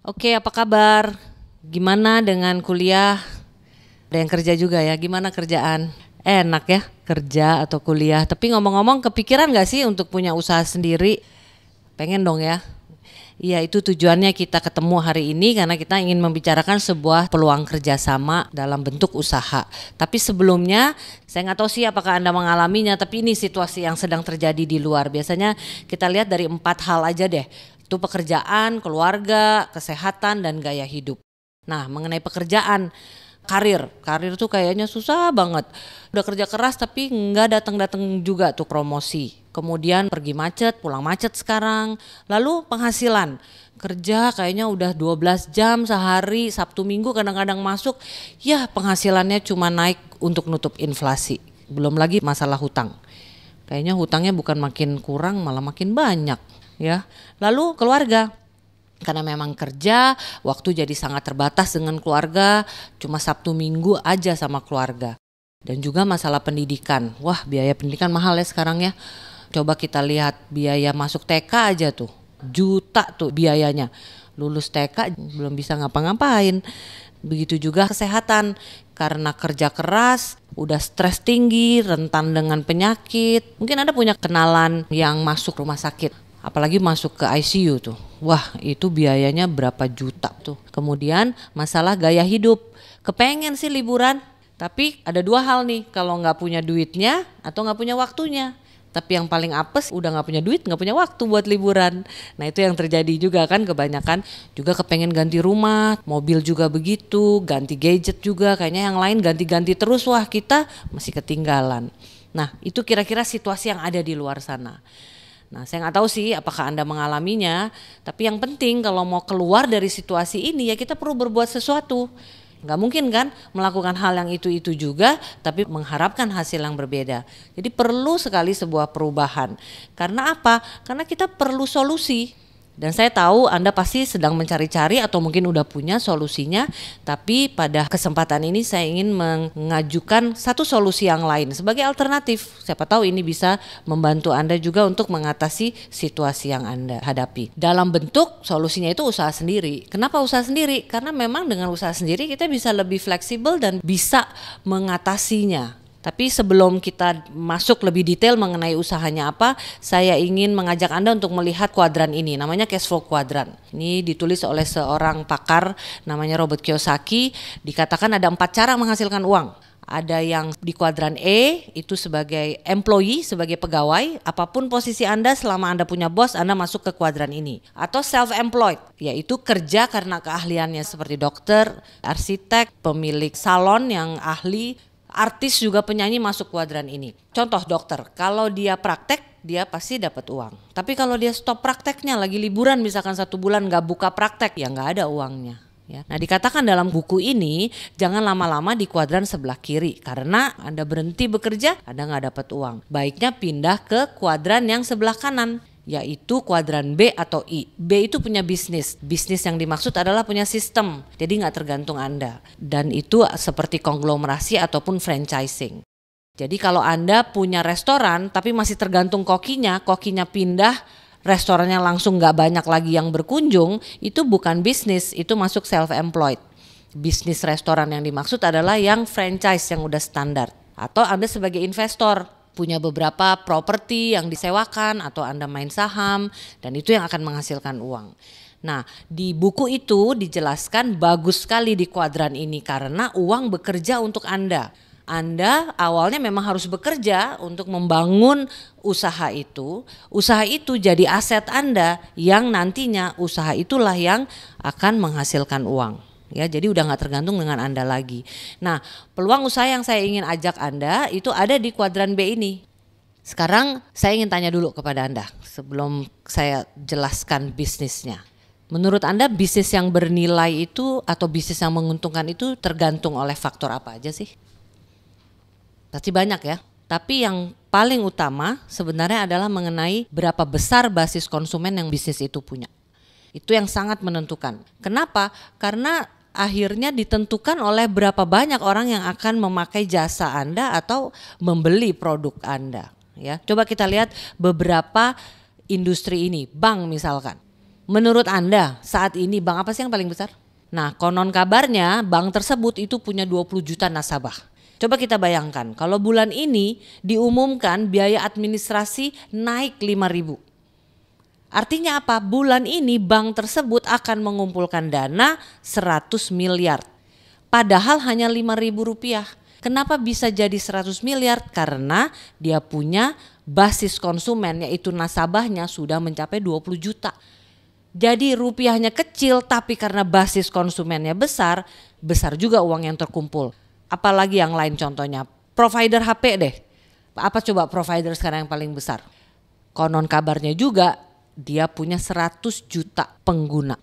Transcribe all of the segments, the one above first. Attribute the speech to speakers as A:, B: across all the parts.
A: Oke, apa kabar? Gimana dengan kuliah? Ada yang kerja juga ya, gimana kerjaan? Enak ya kerja atau kuliah. Tapi ngomong-ngomong, kepikiran gak sih untuk punya usaha sendiri? Pengen dong ya. Iya, itu tujuannya kita ketemu hari ini karena kita ingin membicarakan sebuah peluang kerjasama dalam bentuk usaha. Tapi sebelumnya, saya nggak tahu sih apakah Anda mengalaminya, tapi ini situasi yang sedang terjadi di luar. Biasanya kita lihat dari 4 hal aja deh. Itu pekerjaan, keluarga, kesehatan, dan gaya hidup. Nah, mengenai pekerjaan, karir tuh kayaknya susah banget. Udah kerja keras tapi nggak datang-datang juga tuh promosi. Kemudian pergi macet, pulang macet sekarang. Lalu penghasilan, kerja kayaknya udah 12 jam sehari, Sabtu Minggu kadang-kadang masuk. Ya penghasilannya cuma naik untuk nutup inflasi. Belum lagi masalah hutang. Kayaknya hutangnya bukan makin kurang malah makin banyak ya. Lalu keluarga. Karena memang kerja, waktu jadi sangat terbatas dengan keluarga, cuma Sabtu Minggu aja sama keluarga. Dan juga masalah pendidikan, wah biaya pendidikan mahal ya sekarang ya. Coba kita lihat biaya masuk TK aja tuh, juta tuh biayanya. Lulus TK belum bisa ngapa-ngapain. Begitu juga kesehatan, karena kerja keras, udah stres tinggi, rentan dengan penyakit. Mungkin Anda punya kenalan yang masuk rumah sakit. Apalagi masuk ke ICU tuh, wah itu biayanya berapa juta tuh. Kemudian masalah gaya hidup, kepengen sih liburan, tapi ada 2 hal nih, kalau nggak punya duitnya atau nggak punya waktunya. Tapi yang paling apes udah nggak punya duit, nggak punya waktu buat liburan. Nah itu yang terjadi juga kan kebanyakan, juga kepengen ganti rumah, mobil juga begitu, ganti gadget juga, kayaknya yang lain ganti-ganti terus, wah kita masih ketinggalan. Nah itu kira-kira situasi yang ada di luar sana. Nah saya nggak tahu sih apakah Anda mengalaminya, tapi yang penting kalau mau keluar dari situasi ini ya kita perlu berbuat sesuatu. Nggak mungkin kan melakukan hal yang itu juga tapi mengharapkan hasil yang berbeda. Jadi perlu sekali sebuah perubahan. Karena apa? Karena kita perlu solusi. Dan saya tahu Anda pasti sedang mencari-cari atau mungkin udah punya solusinya, tapi pada kesempatan ini saya ingin mengajukan satu solusi yang lain sebagai alternatif. Siapa tahu ini bisa membantu Anda juga untuk mengatasi situasi yang Anda hadapi. Dalam bentuk solusinya itu usaha sendiri. Kenapa usaha sendiri? Karena memang dengan usaha sendiri kita bisa lebih fleksibel dan bisa mengatasinya. Tapi sebelum kita masuk lebih detail mengenai usahanya apa, saya ingin mengajak Anda untuk melihat kuadran ini, namanya cash flow kuadran. Ini ditulis oleh seorang pakar namanya Robert Kiyosaki, dikatakan ada 4 cara menghasilkan uang. Ada yang di kuadran E, itu sebagai employee, sebagai pegawai, apapun posisi Anda selama Anda punya bos, Anda masuk ke kuadran ini. Atau self-employed, yaitu kerja karena keahliannya seperti dokter, arsitek, pemilik salon yang ahli, artis juga penyanyi masuk kuadran ini. Contoh dokter, kalau dia praktek dia pasti dapat uang. Tapi kalau dia stop prakteknya, lagi liburan misalkan 1 bulan gak buka praktek, ya gak ada uangnya. Ya. Nah dikatakan dalam buku ini jangan lama-lama di kuadran sebelah kiri, karena Anda berhenti bekerja Anda gak dapat uang. Baiknya pindah ke kuadran yang sebelah kanan, yaitu kuadran B atau I. B itu punya bisnis. Bisnis yang dimaksud adalah punya sistem, jadi nggak tergantung Anda. Dan itu seperti konglomerasi ataupun franchising. Jadi kalau Anda punya restoran tapi masih tergantung kokinya pindah, restorannya langsung nggak banyak lagi yang berkunjung, itu bukan bisnis, itu masuk self-employed. Bisnis restoran yang dimaksud adalah yang franchise yang udah standar. Atau Anda sebagai investor, punya beberapa properti yang disewakan atau Anda main saham, dan itu yang akan menghasilkan uang. Nah di buku itu dijelaskan bagus sekali di kuadran ini karena uang bekerja untuk Anda. Anda awalnya memang harus bekerja untuk membangun usaha itu jadi aset Anda yang nantinya usaha itulah yang akan menghasilkan uang. Ya, jadi udah nggak tergantung dengan Anda lagi. Nah, peluang usaha yang saya ingin ajak Anda itu ada di kuadran B ini. Sekarang saya ingin tanya dulu kepada Anda sebelum saya jelaskan bisnisnya. Menurut Anda bisnis yang bernilai itu atau bisnis yang menguntungkan itu tergantung oleh faktor apa aja sih? Pasti banyak ya. Tapi yang paling utama sebenarnya adalah mengenai berapa besar basis konsumen yang bisnis itu punya. Itu yang sangat menentukan. Kenapa? Karena akhirnya ditentukan oleh berapa banyak orang yang akan memakai jasa Anda atau membeli produk Anda. Ya, coba kita lihat beberapa industri ini, bank misalkan. Menurut Anda saat ini bank apa sih yang paling besar? Nah, konon kabarnya bank tersebut itu punya 20 juta nasabah. Coba kita bayangkan kalau bulan ini diumumkan biaya administrasi naik 5.000. Artinya apa? Bulan ini bank tersebut akan mengumpulkan dana 100 miliar. Padahal hanya 5.000 rupiah. Kenapa bisa jadi 100 miliar? Karena dia punya basis konsumen, yaitu nasabahnya sudah mencapai 20 juta. Jadi rupiahnya kecil tapi karena basis konsumennya besar, besar juga uang yang terkumpul. Apalagi yang lain contohnya, provider HP deh. Apa coba provider sekarang yang paling besar? Konon kabarnya juga dia punya 100 juta pengguna.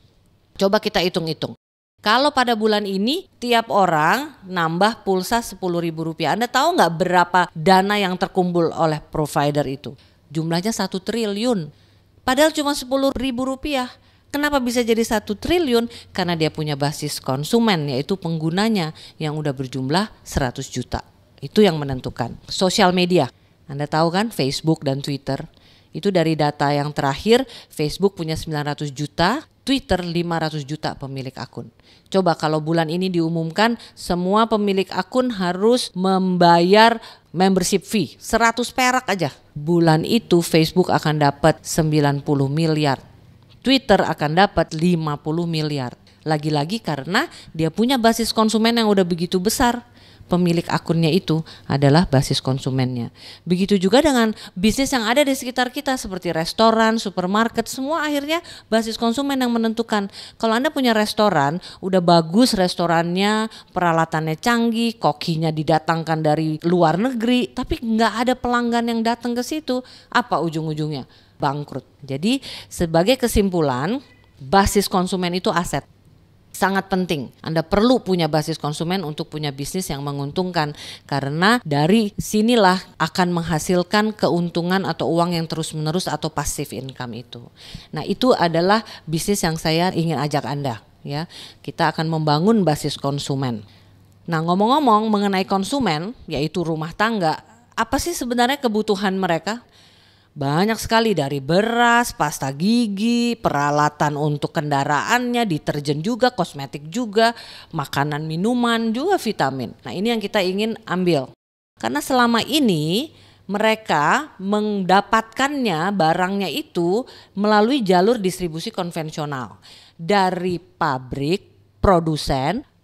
A: Coba kita hitung-hitung. Kalau pada bulan ini tiap orang nambah pulsa 10.000 rupiah. Anda tahu nggak berapa dana yang terkumpul oleh provider itu? Jumlahnya 1 triliun. Padahal cuma 10.000 rupiah. Kenapa bisa jadi 1 triliun? Karena dia punya basis konsumen, yaitu penggunanya yang udah berjumlah 100 juta. Itu yang menentukan. Sosial media, Anda tahu kan, Facebook dan Twitter. Itu dari data yang terakhir, Facebook punya 900 juta, Twitter 500 juta pemilik akun. Coba kalau bulan ini diumumkan semua pemilik akun harus membayar membership fee 100 perak aja. Bulan itu Facebook akan dapat 90 miliar. Twitter akan dapat 50 miliar. Lagi-lagi karena dia punya basis konsumen yang udah begitu besar. Pemilik akunnya itu adalah basis konsumennya. Begitu juga dengan bisnis yang ada di sekitar kita seperti restoran, supermarket, semua akhirnya basis konsumen yang menentukan. Kalau Anda punya restoran, udah bagus restorannya, peralatannya canggih, kokinya didatangkan dari luar negeri, tapi nggak ada pelanggan yang datang ke situ, apa ujung-ujungnya? Bangkrut. Jadi sebagai kesimpulan, basis konsumen itu aset. Sangat penting. Anda perlu punya basis konsumen untuk punya bisnis yang menguntungkan karena dari sinilah akan menghasilkan keuntungan atau uang yang terus-menerus atau passive income itu. Nah, itu adalah bisnis yang saya ingin ajak Anda, ya. Kita akan membangun basis konsumen. Nah, ngomong-ngomong mengenai konsumen, yaitu rumah tangga, apa sih sebenarnya kebutuhan mereka? Banyak sekali, dari beras, pasta gigi, peralatan untuk kendaraannya, deterjen juga, kosmetik juga, makanan, minuman, juga vitamin. Nah, ini yang kita ingin ambil. Karena selama ini mereka mendapatkannya barangnya itu melalui jalur distribusi konvensional. Dari pabrik, produsen,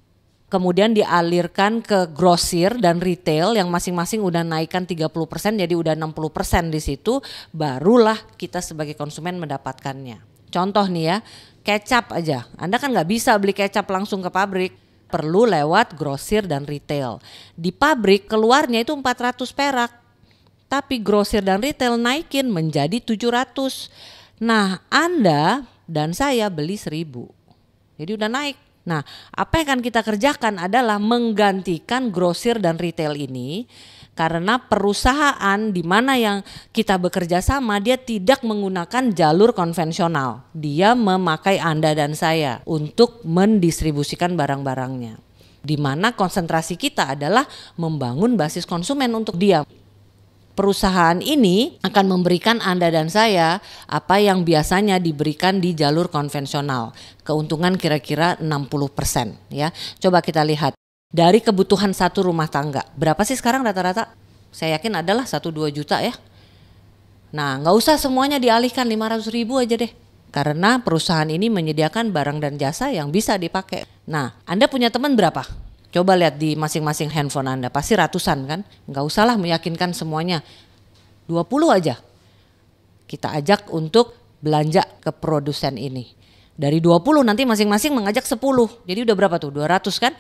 A: kemudian dialirkan ke grosir dan retail yang masing-masing udah naikkan 30%, jadi udah 60% di situ, barulah kita sebagai konsumen mendapatkannya. Contoh nih ya, kecap aja. Anda kan nggak bisa beli kecap langsung ke pabrik, perlu lewat grosir dan retail. Di pabrik keluarnya itu 400 perak, tapi grosir dan retail naikin menjadi 700. Nah, Anda dan saya beli 1.000, jadi udah naik. Nah, apa yang akan kita kerjakan adalah menggantikan grosir dan retail ini, karena perusahaan di mana yang kita bekerja sama dia tidak menggunakan jalur konvensional. Dia memakai Anda dan saya untuk mendistribusikan barang-barangnya. Di mana konsentrasi kita adalah membangun basis konsumen untuk dia. Perusahaan ini akan memberikan Anda dan saya apa yang biasanya diberikan di jalur konvensional. Keuntungan kira-kira 60% ya. Coba kita lihat dari kebutuhan satu rumah tangga. Berapa sih sekarang rata-rata? Saya yakin adalah 1-2 juta ya. Nah, nggak usah semuanya dialihkan, 500.000 aja deh. Karena perusahaan ini menyediakan barang dan jasa yang bisa dipakai. Nah, Anda punya teman berapa? Coba lihat di masing-masing handphone Anda, pasti ratusan kan? Nggak usahlah meyakinkan semuanya, 20 aja. Kita ajak untuk belanja ke produsen ini. Dari 20 nanti masing-masing mengajak 10, jadi udah berapa tuh? 200 kan?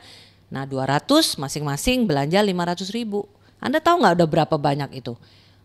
A: Nah 200 masing-masing belanja 500.000. Anda tahu nggak udah berapa banyak itu?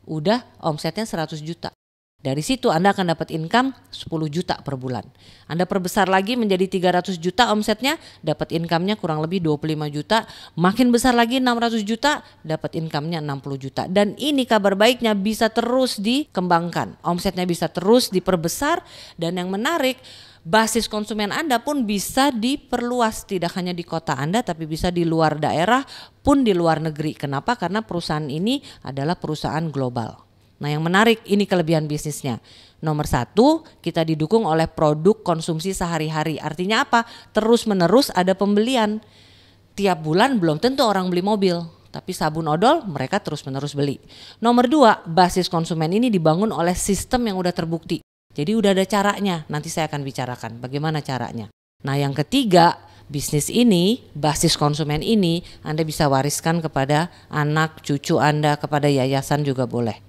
A: Udah omsetnya 100 juta. Dari situ Anda akan dapat income 10 juta per bulan. Anda perbesar lagi menjadi 300 juta omsetnya, dapat income-nya kurang lebih 25 juta. Makin besar lagi 600 juta, dapat income-nya 60 juta. Dan ini kabar baiknya bisa terus dikembangkan. Omsetnya bisa terus diperbesar, dan yang menarik, basis konsumen Anda pun bisa diperluas, tidak hanya di kota Anda tapi bisa di luar daerah pun di luar negeri. Kenapa? Karena perusahaan ini adalah perusahaan global. Nah, yang menarik ini kelebihan bisnisnya. Nomor satu, kita didukung oleh produk konsumsi sehari-hari. Artinya apa? Terus-menerus ada pembelian. Tiap bulan belum tentu orang beli mobil, tapi sabun odol mereka terus-menerus beli. Nomor dua, basis konsumen ini dibangun oleh sistem yang udah terbukti. Jadi udah ada caranya, nanti saya akan bicarakan bagaimana caranya. Nah yang ketiga, bisnis ini, basis konsumen ini Anda bisa wariskan kepada anak, cucu Anda, kepada yayasan juga boleh.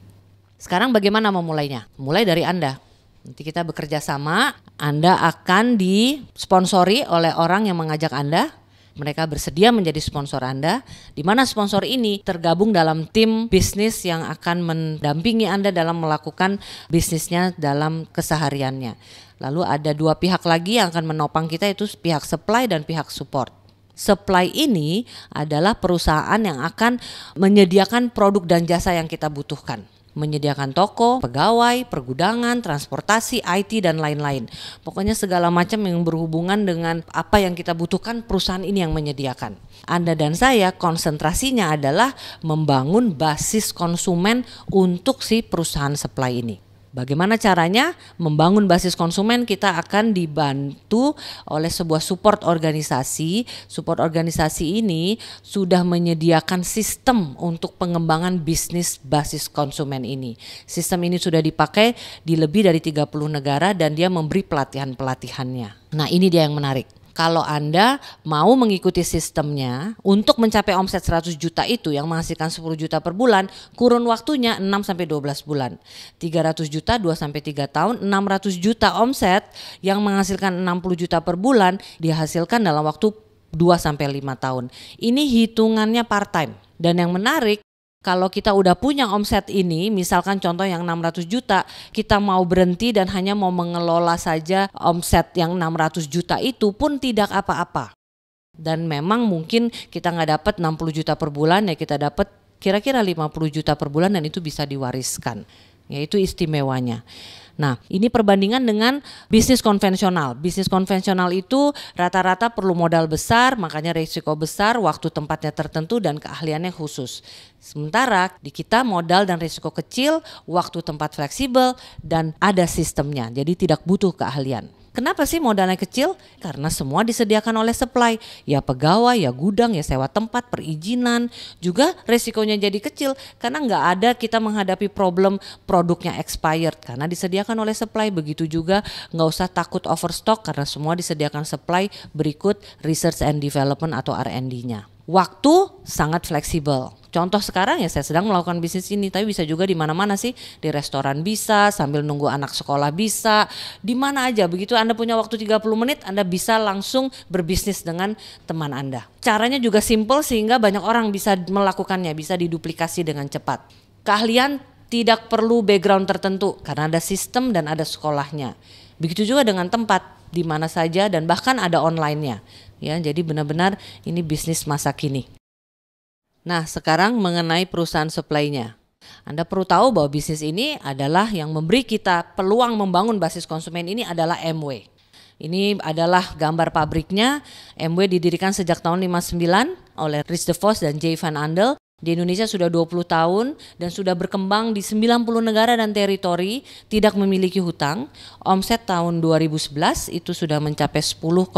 A: Sekarang bagaimana memulainya? Mulai dari Anda. Nanti kita bekerja sama, Anda akan disponsori oleh orang yang mengajak Anda. Mereka bersedia menjadi sponsor Anda, di mana sponsor ini tergabung dalam tim bisnis yang akan mendampingi Anda dalam melakukan bisnisnya dalam kesehariannya. Lalu ada dua pihak lagi yang akan menopang kita, itu pihak supply dan pihak support. Supply ini adalah perusahaan yang akan menyediakan produk dan jasa yang kita butuhkan. Menyediakan toko, pegawai, pergudangan, transportasi, IT dan lain-lain. Pokoknya segala macam yang berhubungan dengan apa yang kita butuhkan, perusahaan ini yang menyediakan. Anda dan saya konsentrasinya adalah membangun basis konsumen untuk si perusahaan supply ini. Bagaimana caranya? Membangun basis konsumen, kita akan dibantu oleh sebuah support organisasi. Support organisasi ini sudah menyediakan sistem untuk pengembangan bisnis basis konsumen ini. Sistem ini sudah dipakai di lebih dari 30 negara dan dia memberi pelatihan-pelatihannya. Nah ini dia yang menarik. Kalau Anda mau mengikuti sistemnya untuk mencapai omset 100 juta itu yang menghasilkan 10 juta per bulan, kurun waktunya 6-12 bulan. 300 juta 2-3 tahun, 600 juta omset yang menghasilkan 60 juta per bulan dihasilkan dalam waktu 2-5 tahun. Ini hitungannya part time. Dan yang menarik, kalau kita udah punya omset ini, misalkan contoh yang 600 juta, kita mau berhenti dan hanya mau mengelola saja omset yang 600 juta itu pun tidak apa-apa. Dan memang mungkin kita nggak dapat 60 juta per bulan, ya kita dapat kira-kira 50 juta per bulan dan itu bisa diwariskan. Yaitu istimewanya. Nah, ini perbandingan dengan bisnis konvensional. Bisnis konvensional itu rata-rata perlu modal besar, makanya risiko besar, waktu tempatnya tertentu dan keahliannya khusus. Sementara di kita modal dan risiko kecil, waktu tempat fleksibel dan ada sistemnya. Jadi tidak butuh keahlian. Kenapa sih modalnya kecil? Karena semua disediakan oleh supply. Ya pegawai, ya gudang, ya sewa tempat, perizinan. Juga resikonya jadi kecil karena nggak ada kita menghadapi problem produknya expired karena disediakan oleh supply. Begitu juga nggak usah takut overstock karena semua disediakan supply berikut research and development atau R&D-nya. Waktu sangat fleksibel. Contoh sekarang ya saya sedang melakukan bisnis ini, tapi bisa juga di mana-mana sih, di restoran bisa, sambil nunggu anak sekolah bisa, di mana aja. Begitu Anda punya waktu 30 menit, Anda bisa langsung berbisnis dengan teman Anda. Caranya juga simple sehingga banyak orang bisa melakukannya, bisa diduplikasi dengan cepat. Keahlian tidak perlu background tertentu karena ada sistem dan ada sekolahnya. Begitu juga dengan tempat, di mana saja dan bahkan ada online-nya. Ya, jadi benar-benar ini bisnis masa kini. Nah, sekarang mengenai perusahaan supply-nya. Anda perlu tahu bahwa bisnis ini adalah yang memberi kita peluang membangun basis konsumen ini adalah MW. Ini adalah gambar pabriknya. MW didirikan sejak tahun 59 oleh Rich DeVos dan Jay Van Andel. Di Indonesia sudah 20 tahun dan sudah berkembang di 90 negara dan teritori, tidak memiliki hutang. Omset tahun 2011 itu sudah mencapai 10,9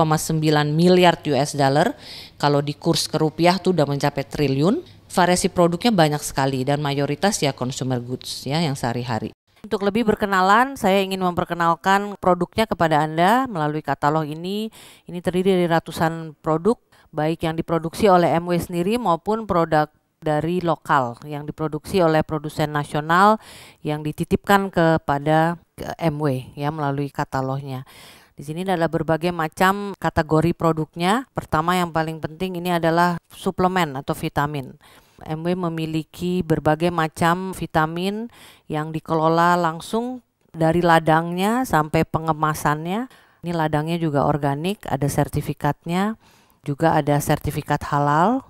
A: miliar US dollar. Kalau di kurs ke rupiah itu sudah mencapai triliun. Variasi produknya banyak sekali dan mayoritas ya consumer goods ya yang sehari-hari. Untuk lebih berkenalan, saya ingin memperkenalkan produknya kepada Anda melalui katalog ini. Ini terdiri dari ratusan produk, baik yang diproduksi oleh MW sendiri maupun produk dari lokal yang diproduksi oleh produsen nasional yang dititipkan kepada MW ya melalui katalognya. Di sini adalah berbagai macam kategori produknya. Pertama yang paling penting ini adalah suplemen atau vitamin. MW memiliki berbagai macam vitamin yang dikelola langsung dari ladangnya sampai pengemasannya. Ini ladangnya juga organik, ada sertifikatnya, juga ada sertifikat halal.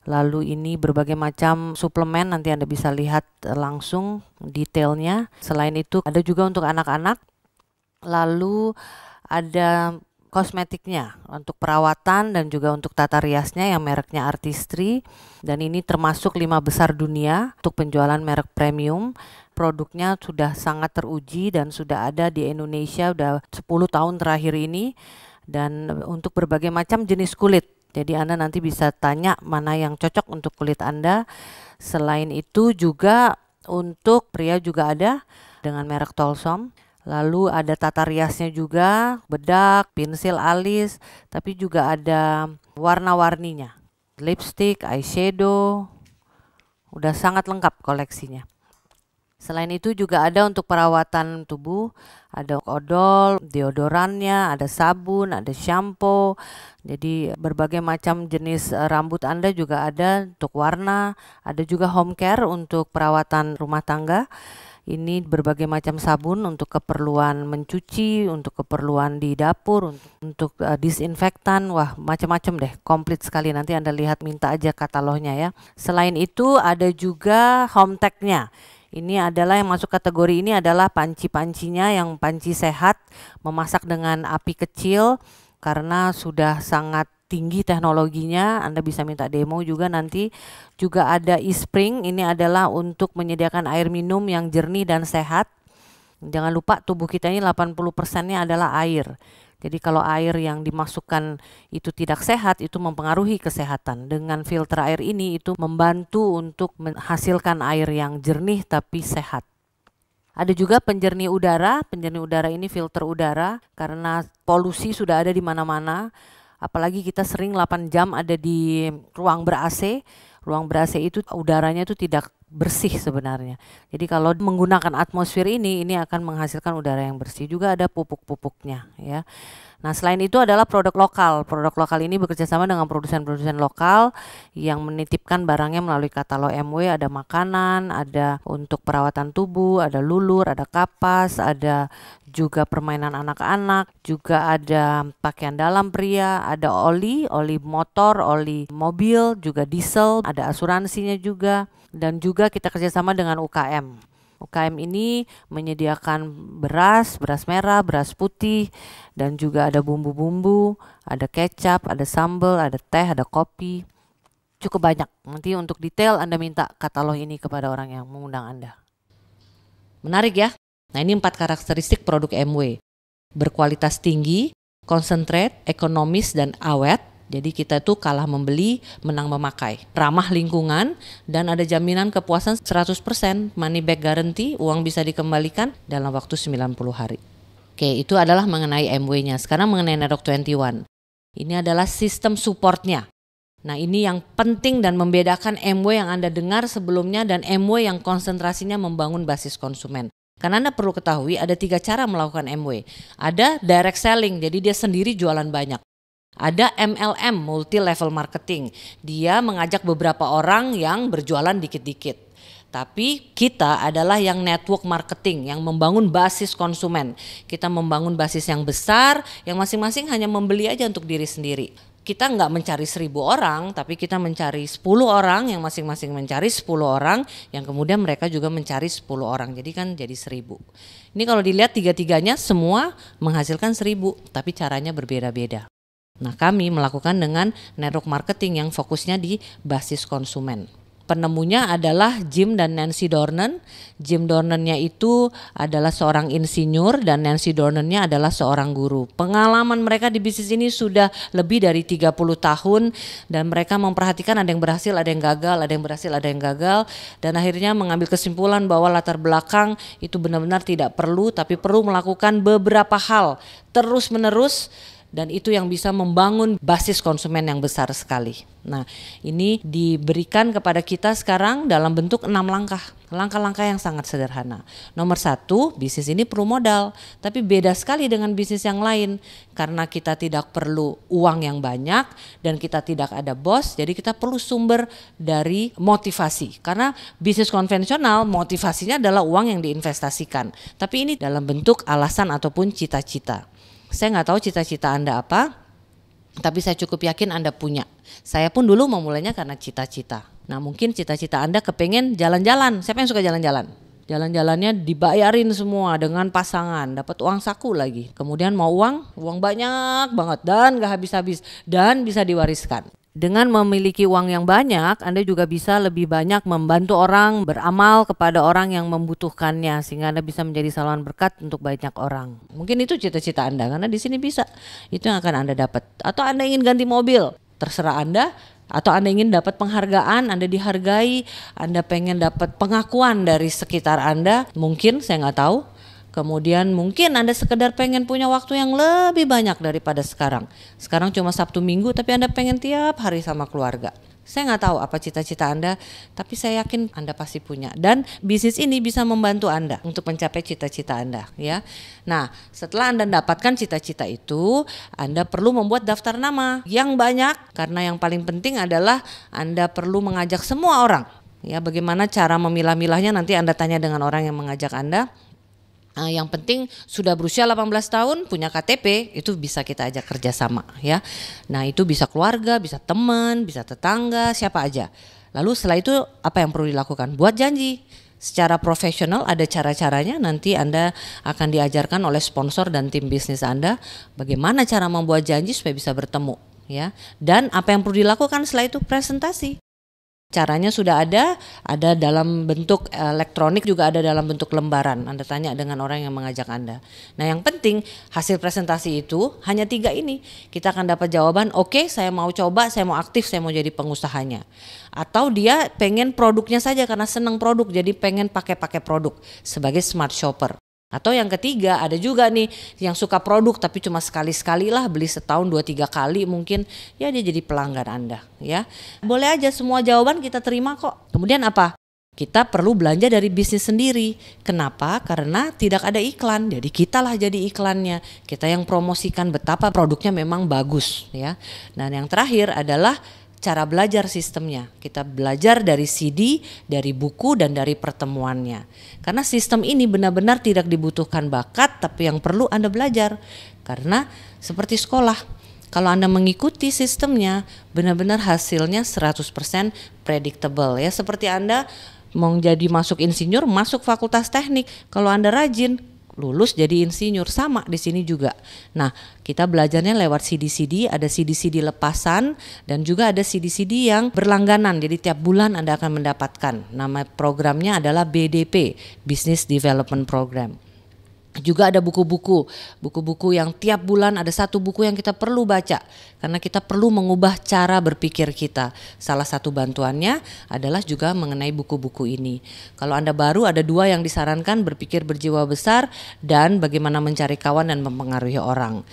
A: Lalu ini berbagai macam suplemen, nanti Anda bisa lihat langsung detailnya. Selain itu ada juga untuk anak-anak. Lalu ada kosmetiknya untuk perawatan dan juga untuk tata riasnya yang mereknya Artistry. Dan ini termasuk 5 besar dunia untuk penjualan merek premium. produknya sudah sangat teruji dan sudah ada di Indonesia udah 10 tahun terakhir ini, dan untuk berbagai macam jenis kulit. Jadi Anda nanti bisa tanya mana yang cocok untuk kulit Anda. Selain itu juga untuk pria juga ada dengan merek Tolsom. Lalu ada tata riasnya juga, bedak, pensil alis, tapi juga ada warna-warninya. Lipstick, eyeshadow, udah sangat lengkap koleksinya. Selain itu juga ada untuk perawatan tubuh, ada odol, deodorannya, ada sabun, ada shampoo. Jadi berbagai macam jenis rambut Anda juga ada untuk warna, ada juga home care untuk perawatan rumah tangga. Ini berbagai macam sabun untuk keperluan mencuci, untuk keperluan di dapur, untuk disinfektan. Wah, macam-macam deh, komplit sekali. Nanti Anda lihat, minta aja katalognya ya. Selain itu ada juga home tech-nya. Ini adalah yang masuk kategori ini adalah panci-pancinya, yang panci sehat, memasak dengan api kecil karena sudah sangat tinggi teknologinya. Anda bisa minta demo juga nanti. Juga ada e-spring, ini adalah untuk menyediakan air minum yang jernih dan sehat. Jangan lupa tubuh kita ini 80%-nya adalah air. Jadi kalau air yang dimasukkan itu tidak sehat, itu mempengaruhi kesehatan. Dengan filter air ini itu membantu untuk menghasilkan air yang jernih tapi sehat. Ada juga penjernih udara. Penjernih udara ini filter udara karena polusi sudah ada di mana-mana. Apalagi kita sering 8 jam ada di ruang ber-AC. Ruang ber-AC itu udaranya itu tidak bersih sebenarnya. Jadi kalau menggunakan atmosfer ini akan menghasilkan udara yang bersih. Juga ada pupuk-pupuknya ya. Nah, selain itu adalah produk lokal. Produk lokal ini bekerja sama dengan produsen-produsen lokal yang menitipkan barangnya melalui katalog MW. Ada makanan, ada untuk perawatan tubuh, ada lulur, ada kapas, ada juga permainan anak-anak, juga ada pakaian dalam pria, ada oli motor, oli mobil, juga diesel, ada asuransinya juga, dan juga kita kerjasama dengan UKM. UKM ini menyediakan beras merah, beras putih, dan juga ada bumbu-bumbu, ada kecap, ada sambal, ada teh, ada kopi. Cukup banyak. Nanti untuk detail Anda minta katalog ini kepada orang yang mengundang Anda. Menarik ya? Nah, ini 4 karakteristik produk MW. Berkualitas tinggi, konsentrate, ekonomis, dan awet. Jadi kita tuh kalah membeli, menang memakai. Ramah lingkungan, dan ada jaminan kepuasan 100%, money back guarantee, uang bisa dikembalikan dalam waktu 90 hari. Oke, itu adalah mengenai MW-nya. Sekarang mengenai Nerok 21. Ini adalah sistem supportnya. Nah, ini yang penting dan membedakan MW yang Anda dengar sebelumnya dan MW yang konsentrasinya membangun basis konsumen. Karena Anda perlu ketahui ada 3 cara melakukan MW. Ada direct selling, jadi dia sendiri jualan banyak. Ada MLM, multi level marketing. Dia mengajak beberapa orang yang berjualan dikit-dikit. Tapi kita adalah yang network marketing, yang membangun basis konsumen. Kita membangun basis yang besar, yang masing-masing hanya membeli aja untuk diri sendiri. Kita nggak mencari 1000 orang, tapi kita mencari 10 orang, yang masing-masing mencari 10 orang, yang kemudian mereka juga mencari 10 orang. Jadi kan jadi 1000. Ini kalau dilihat tiga-tiganya semua menghasilkan 1000, tapi caranya berbeda-beda. Nah, kami melakukan dengan network marketing yang fokusnya di basis konsumen. Penemunya adalah Jim dan Nancy Dornan. Jim Dornannya itu adalah seorang insinyur dan Nancy Dornannya adalah seorang guru. Pengalaman mereka di bisnis ini sudah lebih dari 30 tahun dan mereka memperhatikan ada yang berhasil, ada yang gagal, ada yang berhasil, ada yang gagal, dan akhirnya mengambil kesimpulan bahwa latar belakang itu benar-benar tidak perlu, tapi perlu melakukan beberapa hal terus-menerus. Dan itu yang bisa membangun basis konsumen yang besar sekali. Nah, ini diberikan kepada kita sekarang dalam bentuk 6 langkah. Langkah-langkah yang sangat sederhana. Nomor 1, bisnis ini perlu modal. Tapi beda sekali dengan bisnis yang lain. Karena kita tidak perlu uang yang banyak dan kita tidak ada bos. Jadi kita perlu sumber dari motivasi. Karena bisnis konvensional motivasinya adalah uang yang diinvestasikan. Tapi ini dalam bentuk alasan ataupun cita-cita. Saya nggak tahu cita-cita Anda apa, tapi saya cukup yakin Anda punya. Saya pun dulu memulainya karena cita-cita. Nah, mungkin cita-cita Anda kepengen jalan-jalan. Siapa yang suka jalan-jalan? Jalan-jalannya dibayarin semua dengan pasangan, dapat uang saku lagi. Kemudian mau uang banyak banget dan nggak habis-habis dan bisa diwariskan. Dengan memiliki uang yang banyak, Anda juga bisa lebih banyak membantu orang, beramal kepada orang yang membutuhkannya, sehingga Anda bisa menjadi saluran berkat untuk banyak orang. Mungkin itu cita-cita Anda, karena di sini bisa. Itu yang akan Anda dapat. Atau Anda ingin ganti mobil, terserah Anda. Atau Anda ingin dapat penghargaan, Anda dihargai, Anda pengen dapat pengakuan dari sekitar Anda, mungkin, saya nggak tahu. Kemudian mungkin Anda sekedar pengen punya waktu yang lebih banyak daripada sekarang. Sekarang cuma Sabtu Minggu, tapi Anda pengen tiap hari sama keluarga. Saya nggak tahu apa cita-cita Anda, tapi saya yakin Anda pasti punya. Dan bisnis ini bisa membantu Anda untuk mencapai cita-cita Anda, ya. Nah, setelah Anda mendapatkan cita-cita itu, Anda perlu membuat daftar nama yang banyak, karena yang paling penting adalah Anda perlu mengajak semua orang. Ya, bagaimana cara memilah-milahnya nanti Anda tanya dengan orang yang mengajak Anda. Yang penting sudah berusia 18 tahun, punya KTP, itu bisa kita ajak kerjasama, ya. Nah, itu bisa keluarga, bisa teman, bisa tetangga, siapa aja. Lalu setelah itu apa yang perlu dilakukan? Buat janji. Secara profesional ada cara-caranya, nanti Anda akan diajarkan oleh sponsor dan tim bisnis Anda bagaimana cara membuat janji supaya bisa bertemu, ya. Dan apa yang perlu dilakukan setelah itu? Presentasi. Caranya sudah ada dalam bentuk elektronik, juga ada dalam bentuk lembaran. Anda tanya dengan orang yang mengajak Anda. Nah, yang penting hasil presentasi itu hanya 3 ini. Kita akan dapat jawaban, oke, saya mau coba, saya mau aktif, saya mau jadi pengusahanya. Atau dia pengen produknya saja karena senang produk, jadi pengen pakai produk sebagai smart shopper. Atau yang ketiga, ada juga nih yang suka produk tapi cuma sekali-sekali lah, beli setahun 2-3 kali mungkin, ya dia jadi pelanggan Anda, ya. Boleh aja, semua jawaban kita terima kok. Kemudian apa? Kita perlu belanja dari bisnis sendiri. Kenapa? Karena tidak ada iklan, jadi kitalah jadi iklannya. Kita yang promosikan betapa produknya memang bagus, ya. Dan yang terakhir adalah cara belajar sistemnya. Kita belajar dari CD, dari buku, dan dari pertemuannya. Karena sistem ini benar-benar tidak dibutuhkan bakat, tapi yang perlu Anda belajar. Karena seperti sekolah, kalau Anda mengikuti sistemnya, benar-benar hasilnya 100% predictable, ya. Seperti Anda mau jadi masuk insinyur, masuk fakultas teknik. Kalau Anda rajin, lulus jadi insinyur, sama di sini juga. Nah, kita belajarnya lewat CD-CD, ada CD-CD lepasan dan juga ada CD-CD yang berlangganan. Jadi tiap bulan Anda akan mendapatkan. Nama programnya adalah BDP, Business Development Program. Juga ada buku-buku yang tiap bulan ada 1 buku yang kita perlu baca karena kita perlu mengubah cara berpikir kita. Salah satu bantuannya adalah juga mengenai buku-buku ini. Kalau Anda baru, ada 2 yang disarankan, berpikir berjiwa besar dan bagaimana mencari kawan dan mempengaruhi orang.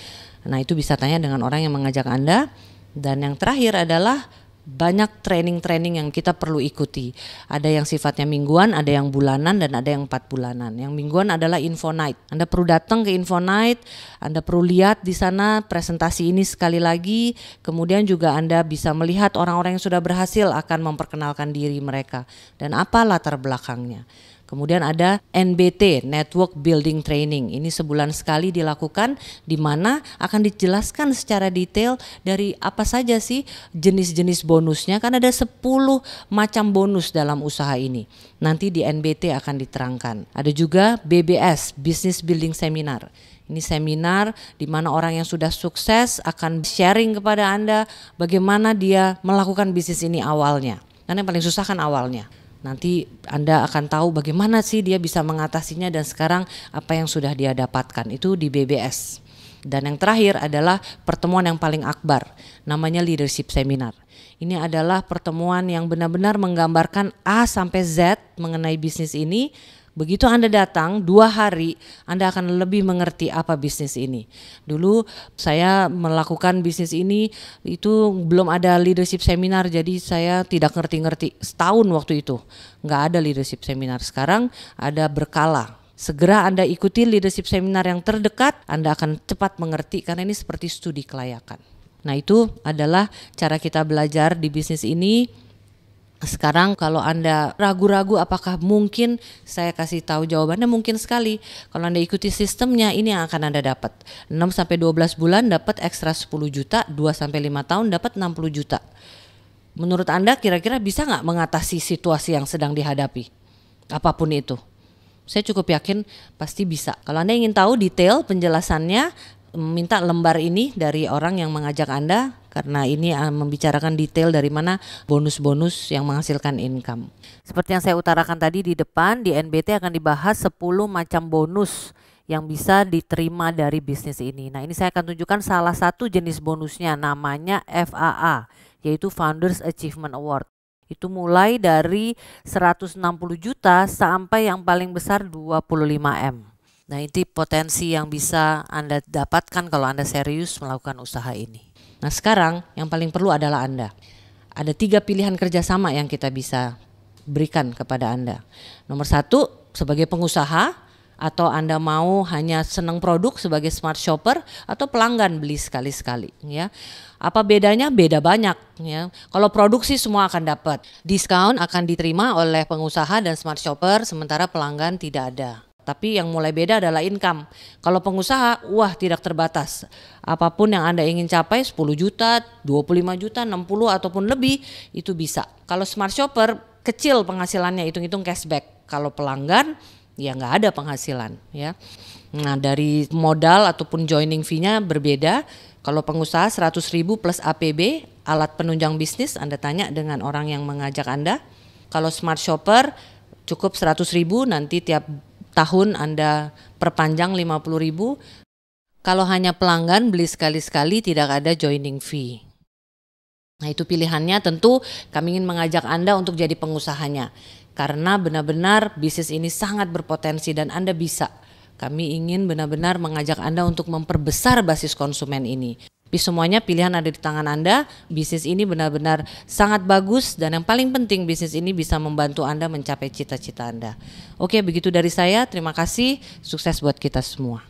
A: Nah, itu bisa tanya dengan orang yang mengajak Anda. Dan yang terakhir adalah banyak training-training yang kita perlu ikuti. Ada yang sifatnya mingguan, ada yang bulanan, dan ada yang 4 bulanan. Yang mingguan adalah Info Night. Anda perlu datang ke Info Night, Anda perlu lihat di sana presentasi ini sekali lagi. Kemudian juga Anda bisa melihat orang-orang yang sudah berhasil akan memperkenalkan diri mereka dan apa latar belakangnya. Kemudian ada NBT, Network Building Training. Ini sebulan sekali dilakukan, di mana akan dijelaskan secara detail dari apa saja sih jenis-jenis bonusnya. Kan ada 10 macam bonus dalam usaha ini. Nanti di NBT akan diterangkan. Ada juga BBS, Business Building Seminar. Ini seminar di mana orang yang sudah sukses akan sharing kepada Anda bagaimana dia melakukan bisnis ini awalnya. Karena yang paling susah kan awalnya. Nanti Anda akan tahu bagaimana sih dia bisa mengatasinya dan sekarang apa yang sudah dia dapatkan, itu di BBS. Dan yang terakhir adalah pertemuan yang paling akbar, namanya Leadership Seminar. Ini adalah pertemuan yang benar-benar menggambarkan A sampai Z mengenai bisnis ini. Begitu Anda datang 2 hari, Anda akan lebih mengerti apa bisnis ini. Dulu saya melakukan bisnis ini, itu belum ada leadership seminar, jadi saya tidak ngerti-ngerti. Setahun waktu itu, nggak ada leadership seminar. Sekarang ada berkala. Segera Anda ikuti leadership seminar yang terdekat, Anda akan cepat mengerti karena ini seperti studi kelayakan. Nah, itu adalah cara kita belajar di bisnis ini. Sekarang kalau Anda ragu-ragu apakah mungkin, saya kasih tahu jawabannya mungkin sekali. Kalau Anda ikuti sistemnya, ini yang akan Anda dapat. 6-12 bulan dapat ekstra 10 juta, 2-5 tahun dapat 60 juta. Menurut Anda kira-kira bisa nggak mengatasi situasi yang sedang dihadapi? Apapun itu. Saya cukup yakin pasti bisa. Kalau Anda ingin tahu detail penjelasannya, minta lembar ini dari orang yang mengajak Anda karena ini membicarakan detail dari mana bonus-bonus yang menghasilkan income. Seperti yang saya utarakan tadi di depan, di NBT akan dibahas 10 macam bonus yang bisa diterima dari bisnis ini. Nah, ini saya akan tunjukkan salah satu jenis bonusnya, namanya FAA, yaitu Founders Achievement Award. Itu mulai dari 160 juta sampai yang paling besar 25M. Nah, itu potensi yang bisa Anda dapatkan kalau Anda serius melakukan usaha ini. Nah, sekarang yang paling perlu adalah Anda. Ada 3 pilihan kerjasama yang kita bisa berikan kepada Anda. Nomor 1, sebagai pengusaha, atau Anda mau hanya senang produk sebagai smart shopper, atau pelanggan beli sekali-sekali, ya. Apa bedanya? Beda banyak, ya. Kalau produksi semua akan dapat. Diskon akan diterima oleh pengusaha dan smart shopper, sementara pelanggan tidak ada. Tapi yang mulai beda adalah income. Kalau pengusaha, wah tidak terbatas. Apapun yang Anda ingin capai, 10 juta, 25 juta, 60 ataupun lebih, itu bisa. Kalau smart shopper, kecil penghasilannya, hitung-hitung cashback. Kalau pelanggan, ya nggak ada penghasilan, ya. Nah, dari modal ataupun joining fee-nya berbeda. Kalau pengusaha 100.000 plus APB, alat penunjang bisnis, Anda tanya dengan orang yang mengajak Anda. Kalau smart shopper, cukup 100.000, nanti tiap tahun Anda perpanjang 50.000. Kalau hanya pelanggan beli sekali-sekali tidak ada joining fee. Nah, itu pilihannya. Tentu kami ingin mengajak Anda untuk jadi pengusahanya. Karena benar-benar bisnis ini sangat berpotensi dan Anda bisa. Kami ingin benar-benar mengajak Anda untuk memperbesar basis konsumen ini. Tapi semuanya pilihan ada di tangan Anda. Bisnis ini benar-benar sangat bagus dan yang paling penting bisnis ini bisa membantu Anda mencapai cita-cita Anda. Oke, begitu dari saya. Terima kasih. Sukses buat kita semua.